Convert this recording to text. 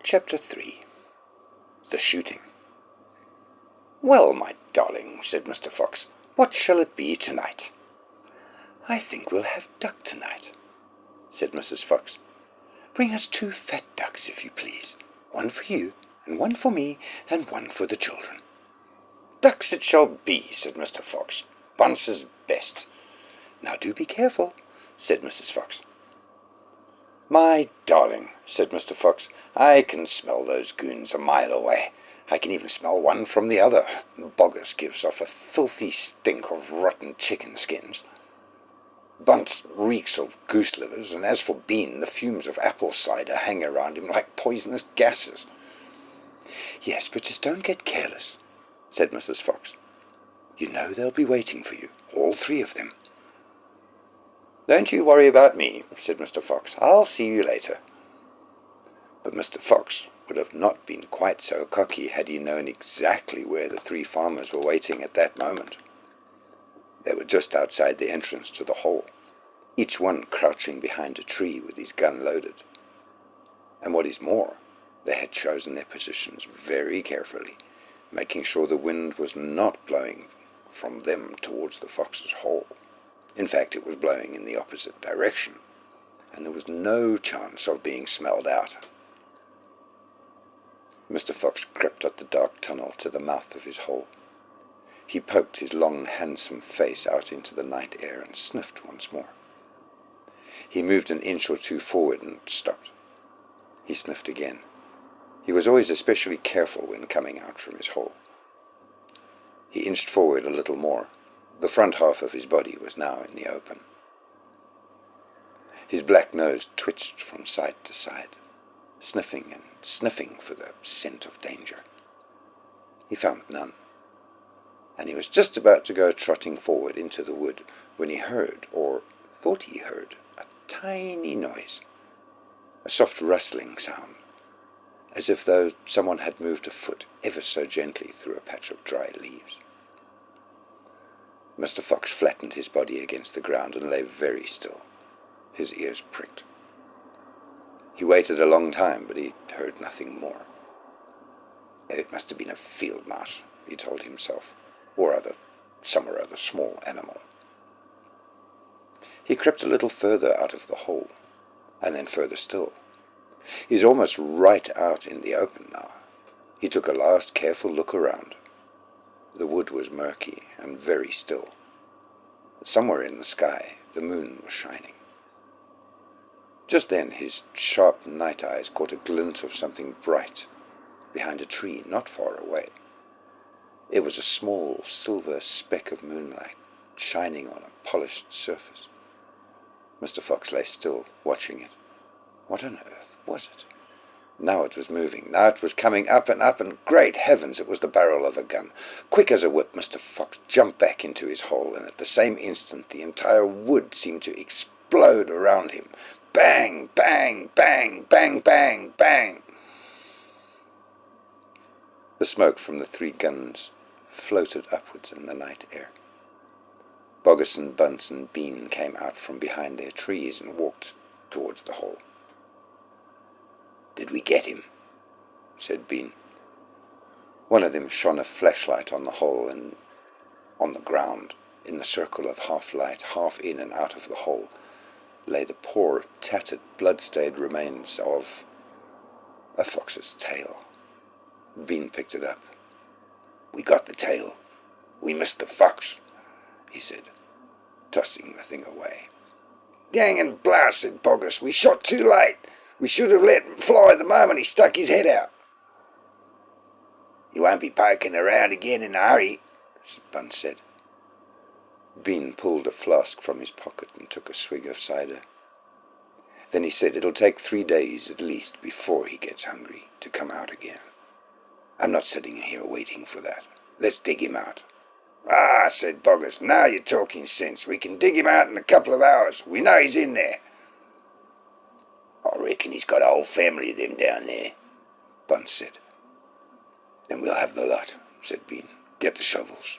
Chapter 3. The Shooting. "Well, my darling," said Mr. Fox, "what shall it be tonight?" "I think we'll have duck tonight," said Mrs. Fox. "Bring us 2 fat ducks, if you please. 1 for you, and 1 for me, and 1 for the children." "Ducks it shall be," said Mr. Fox. "Bunce's best." "Now do be careful," said Mrs. Fox. "My darling," said Mr. Fox, "I can smell those goons a mile away. I can even smell one from the other. Boggis gives off a filthy stink of rotten chicken skins. Bunce reeks of goose livers, and as for Bean, the fumes of apple cider hang around him like poisonous gases." "Yes, but just don't get careless," said Mrs. Fox. "You know they'll be waiting for you, all 3 of them." "Don't you worry about me," said Mr. Fox. "I'll see you later." But Mr. Fox would have not been quite so cocky had he known exactly where the 3 farmers were waiting at that moment. They were just outside the entrance to the hole, each one crouching behind a tree with his gun loaded. And what is more, they had chosen their positions very carefully, making sure the wind was not blowing from them towards the fox's hole. In fact, it was blowing in the opposite direction, and there was no chance of being smelled out. Mr. Fox crept up the dark tunnel to the mouth of his hole. He poked his long, handsome face out into the night air and sniffed once more. He moved an inch or 2 forward and stopped. He sniffed again. He was always especially careful when coming out from his hole. He inched forward a little more. The front half of his body was now in the open. His black nose twitched from side to side, sniffing and sniffing for the scent of danger. He found none, and he was just about to go trotting forward into the wood when he heard, or thought he heard, a tiny noise, a soft rustling sound, as if though someone had moved a foot ever so gently through a patch of dry leaves. Mr. Fox flattened his body against the ground and lay very still, his ears pricked. He waited a long time, but he heard nothing more. "It must have been a field mouse," he told himself, or some other small animal. He crept a little further out of the hole, and then further still. He was almost right out in the open now. He took a last careful look around. The wood was murky and very still. Somewhere in the sky the moon was shining. Just then his sharp night eyes caught a glint of something bright behind a tree not far away. It was a small silver speck of moonlight shining on a polished surface. Mr. Fox lay still, watching it. What on earth was it? Now it was moving. Now it was coming up, and great heavens, it was the barrel of a gun. Quick as a whip, Mr. Fox jumped back into his hole, and at the same instant the entire wood seemed to explode around him. Bang, bang, bang, bang, bang, bang. The smoke from the 3 guns floated upwards in the night air. Boggis and Bunce and Bean came out from behind their trees and walked towards the hole. "Did we get him?" said Bean. One of them shone a flashlight on the hole, and on the ground, in the circle of half light, half in and out of the hole, lay the poor, tattered, blood-stained remains of a fox's tail. Bean picked it up. "We got the tail. We missed the fox," he said, tossing the thing away. "Dang and blast," said Boggis. "We shot too late. We should have let him fly the moment he stuck his head out." "You won't be poking around again in a hurry," Bunce said. Bean pulled a flask from his pocket and took a swig of cider. Then he said, "It'll take 3 days at least before he gets hungry to come out again. I'm not sitting here waiting for that. Let's dig him out." "Ah," said Boggis, "now you're talking sense. We can dig him out in a couple of hours. We know he's in there." "I reckon he's got a whole family of them down there," Bunce said. "Then we'll have the lot," said Bean. "Get the shovels."